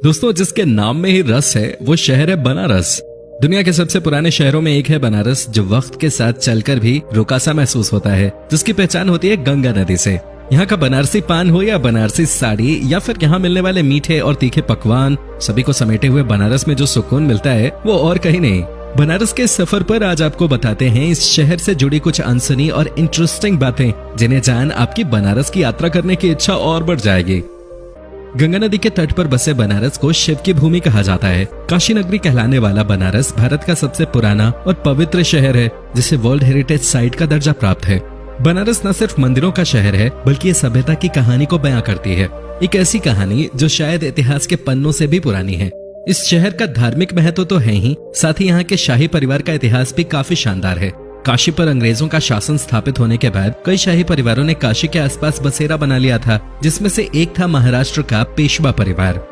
दोस्तों, जिसके नाम में ही रस है वो शहर है बनारस। दुनिया के सबसे पुराने शहरों में एक है बनारस, जो वक्त के साथ चलकर भी रुकासा महसूस होता है, जिसकी पहचान होती है गंगा नदी से। यहाँ का बनारसी पान हो या बनारसी साड़ी या फिर यहाँ मिलने वाले मीठे और तीखे पकवान, सभी को समेटे हुए बनारस में जो सुकून मिलता है वो और कहीं नहीं। बनारस के सफर पर आज आपको बताते हैं इस शहर से जुड़ी कुछ अनसुनी और इंटरेस्टिंग बातें, जिन्हें जान आपकी बनारस की यात्रा करने की इच्छा और बढ़ जाएगी। गंगा नदी के तट पर बसे बनारस को शिव की भूमि कहा जाता है। काशी नगरी कहलाने वाला बनारस भारत का सबसे पुराना और पवित्र शहर है, जिसे वर्ल्ड हेरिटेज साइट का दर्जा प्राप्त है। बनारस न सिर्फ मंदिरों का शहर है, बल्कि ये सभ्यता की कहानी को बयां करती है। एक ऐसी कहानी जो शायद इतिहास के पन्नों से भी पुरानी है। इस शहर का धार्मिक महत्व तो है ही, साथ ही यहाँ के शाही परिवार का इतिहास भी काफी शानदार है। काशी पर अंग्रेजों का शासन स्थापित होने के बाद कई शाही परिवारों ने काशी के आसपास बसेरा बना लिया था, जिसमें से एक था महाराष्ट्र का पेशवा परिवार।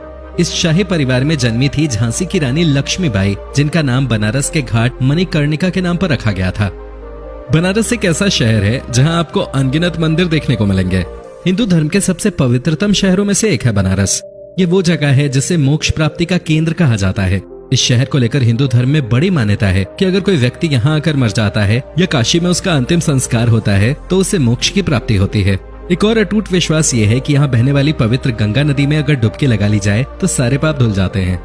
इस शाही परिवार में जन्मी थी झांसी की रानी लक्ष्मीबाई, जिनका नाम बनारस के घाट मणिकर्णिका के नाम पर रखा गया था। बनारस एक ऐसा शहर है जहां आपको अनगिनत मंदिर देखने को मिलेंगे। हिंदू धर्म के सबसे पवित्रतम शहरों में से एक है बनारस। ये वो जगह है जिसे मोक्ष प्राप्ति का केंद्र कहा जाता है। इस शहर को लेकर हिंदू धर्म में बड़ी मान्यता है कि अगर कोई व्यक्ति यहाँ आकर मर जाता है या काशी में उसका अंतिम संस्कार होता है तो उसे मोक्ष की प्राप्ति होती है। एक और अटूट विश्वास ये है कि यहाँ बहने वाली पवित्र गंगा नदी में अगर डुबकी लगा ली जाए तो सारे पाप धुल जाते हैं।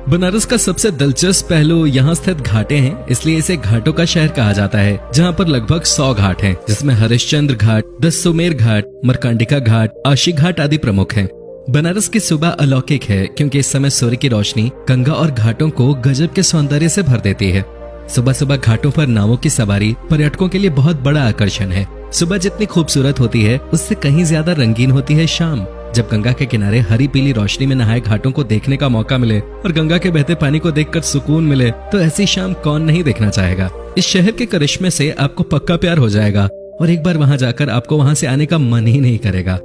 बनारस का सबसे दिलचस्प पहलू यहाँ स्थित घाटे हैं, इसलिए इसे घाटों का शहर कहा जाता है, जहाँ पर लगभग 100 घाट हैं, जिसमें हरिश्चंद्र घाट, दससुमेर घाट, मरकंडिका घाट, आशी घाट आदि प्रमुख हैं। बनारस की सुबह अलौकिक है, क्योंकि इस समय सूर्य की रोशनी गंगा और घाटों को गजब के सौंदर्य से भर देती है। सुबह सुबह घाटों पर नावों की सवारी पर्यटकों के लिए बहुत बड़ा आकर्षण है। सुबह जितनी खूबसूरत होती है, उससे कहीं ज्यादा रंगीन होती है शाम, जब गंगा के किनारे हरी पीली रोशनी में नहाए घाटों को देखने का मौका मिले और गंगा के बहते पानी को देखकर सुकून मिले, तो ऐसी शाम कौन नहीं देखना चाहेगा। इस शहर के करिश्मे से आपको पक्का प्यार हो जाएगा और एक बार वहां जाकर आपको वहां से आने का मन ही नहीं करेगा।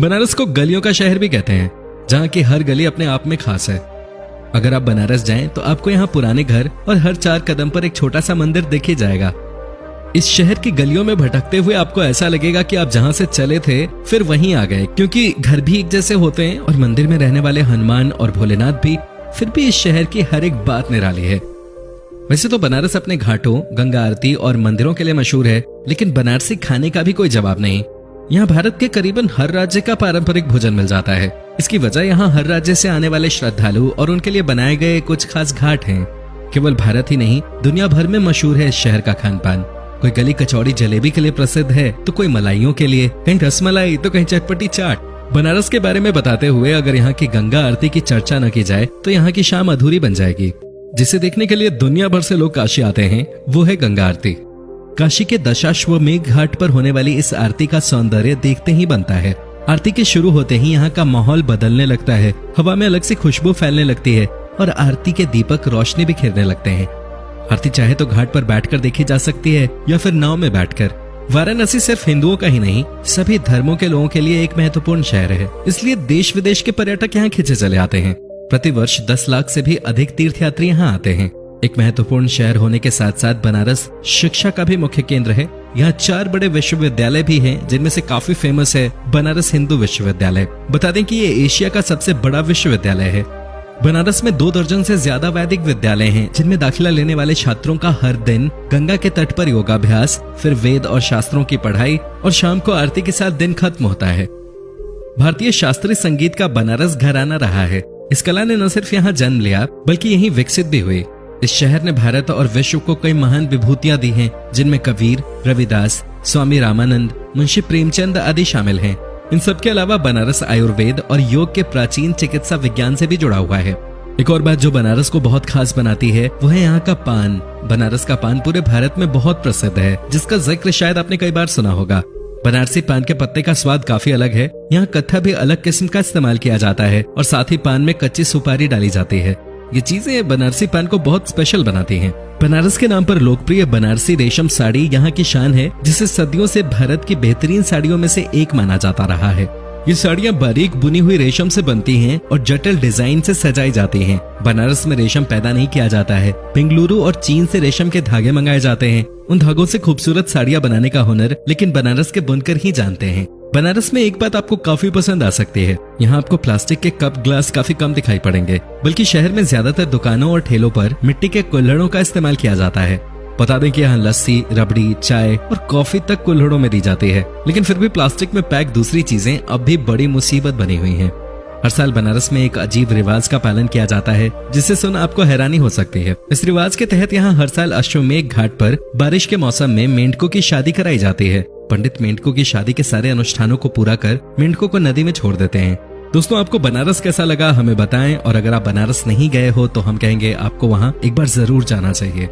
बनारस को गलियों का शहर भी कहते हैं, जहाँ की हर गली अपने आप में खास है। अगर आप बनारस जाएं तो आपको यहाँ पुराने घर और हर 4 कदम पर एक छोटा सा मंदिर दिख ही जाएगा। इस शहर की गलियों में भटकते हुए आपको ऐसा लगेगा कि आप जहाँ से चले थे फिर वहीं आ गए, क्योंकि घर भी एक जैसे होते हैं और मंदिर में रहने वाले हनुमान और भोलेनाथ भी। फिर भी इस शहर की हर एक बात निराली है। वैसे तो बनारस अपने घाटों, गंगा आरती और मंदिरों के लिए मशहूर है, लेकिन बनारसी खाने का भी कोई जवाब नहीं। यहाँ भारत के करीबन हर राज्य का पारंपरिक भोजन मिल जाता है। इसकी वजह यहाँ हर राज्य से आने वाले श्रद्धालु और उनके लिए बनाए गए कुछ खास घाट हैं। केवल भारत ही नहीं, दुनिया भर में मशहूर है इस शहर का खान पान। कोई गली कचौड़ी जलेबी के लिए प्रसिद्ध है, तो कोई मलाइयों के लिए, कहीं रसमलाई तो कहीं चटपटी चाट। बनारस के बारे में बताते हुए अगर यहाँ की गंगा आरती की चर्चा न की जाए तो यहाँ की शाम अधूरी बन जाएगी। जिसे देखने के लिए दुनिया भर से लोग काशी आते हैं, वो है गंगा आरती। काशी के दशाश्वमेध घाट पर होने वाली इस आरती का सौंदर्य देखते ही बनता है। आरती के शुरू होते ही यहाँ का माहौल बदलने लगता है। हवा में अलग सी खुशबू फैलने लगती है और आरती के दीपक रोशनी बिखेरने लगते हैं। आरती चाहे तो घाट पर बैठकर देखी जा सकती है या फिर नाव में बैठकर। वाराणसी सिर्फ हिंदुओं का ही नहीं, सभी धर्मों के लोगों के लिए एक महत्वपूर्ण शहर है, इसलिए देश विदेश के पर्यटक यहाँ खींचे चले आते हैं। प्रतिवर्ष 10 लाख से भी अधिक तीर्थयात्री यहाँ आते हैं। एक महत्वपूर्ण शहर होने के साथ साथ बनारस शिक्षा का भी मुख्य केंद्र है। यहाँ 4 बड़े विश्वविद्यालय भी हैं, जिनमें से काफी फेमस है बनारस हिंदू विश्वविद्यालय। बता दें कि ये एशिया का सबसे बड़ा विश्वविद्यालय है। बनारस में 2 दर्जन से ज्यादा वैदिक विद्यालय हैं, जिनमें दाखिला लेने वाले छात्रों का हर दिन गंगा के तट पर योगाभ्यास, फिर वेद और शास्त्रों की पढ़ाई और शाम को आरती के साथ दिन खत्म होता है। भारतीय शास्त्रीय संगीत का बनारस घराना रहा है। इस कला ने न सिर्फ यहाँ जन्म लिया, बल्कि यहीं विकसित भी हुई। इस शहर ने भारत और विश्व को कई महान विभूतियां दी हैं, जिनमें कबीर, रविदास, स्वामी रामानंद, मुंशी प्रेमचंद आदि शामिल हैं। इन सब के अलावा बनारस आयुर्वेद और योग के प्राचीन चिकित्सा विज्ञान से भी जुड़ा हुआ है। एक और बात जो बनारस को बहुत खास बनाती है वो है यहाँ का पान। बनारस का पान पूरे भारत में बहुत प्रसिद्ध है, जिसका जिक्र शायद आपने कई बार सुना होगा। बनारसी पान के पत्ते का स्वाद काफी अलग है। यहाँ कत्था भी अलग किस्म का इस्तेमाल किया जाता है और साथ ही पान में कच्ची सुपारी डाली जाती है। ये चीजें बनारसी पान को बहुत स्पेशल बनाती हैं। बनारस के नाम पर लोकप्रिय बनारसी रेशम साड़ी यहाँ की शान है, जिसे सदियों से भारत की बेहतरीन साड़ियों में से एक माना जाता रहा है। ये साड़ियाँ बारीक बुनी हुई रेशम से बनती हैं और जटिल डिजाइन से सजाई जाती हैं। बनारस में रेशम पैदा नहीं किया जाता है, बेंगलुरु और चीन से रेशम के धागे मंगाए जाते हैं। उन धागों से खूबसूरत साड़ियाँ बनाने का हुनर लेकिन बनारस के बुनकर ही जानते हैं। बनारस में एक बात आपको काफी पसंद आ सकती है, यहाँ आपको प्लास्टिक के कप ग्लास काफी कम दिखाई पड़ेंगे, बल्कि शहर में ज्यादातर दुकानों और ठेलों पर मिट्टी के कुल्हड़ों का इस्तेमाल किया जाता है। बता दें कि यहाँ लस्सी, रबड़ी, चाय और कॉफी तक कुल्हड़ों में दी जाती है, लेकिन फिर भी प्लास्टिक में पैक दूसरी चीजें अब भी बड़ी मुसीबत बनी हुई हैं। हर साल बनारस में एक अजीब रिवाज का पालन किया जाता है, जिसे सुन आपको हैरानी हो सकती है। इस रिवाज के तहत यहाँ हर साल अश्वमेघ घाट पर बारिश के मौसम में मेंढकों की शादी कराई जाती है। पंडित मेंढकों की शादी के सारे अनुष्ठानों को पूरा कर मेंढकों को नदी में छोड़ देते हैं। दोस्तों, आपको बनारस कैसा लगा हमें बताएं, और अगर आप बनारस नहीं गए हो तो हम कहेंगे आपको वहाँ एक बार जरूर जाना चाहिए।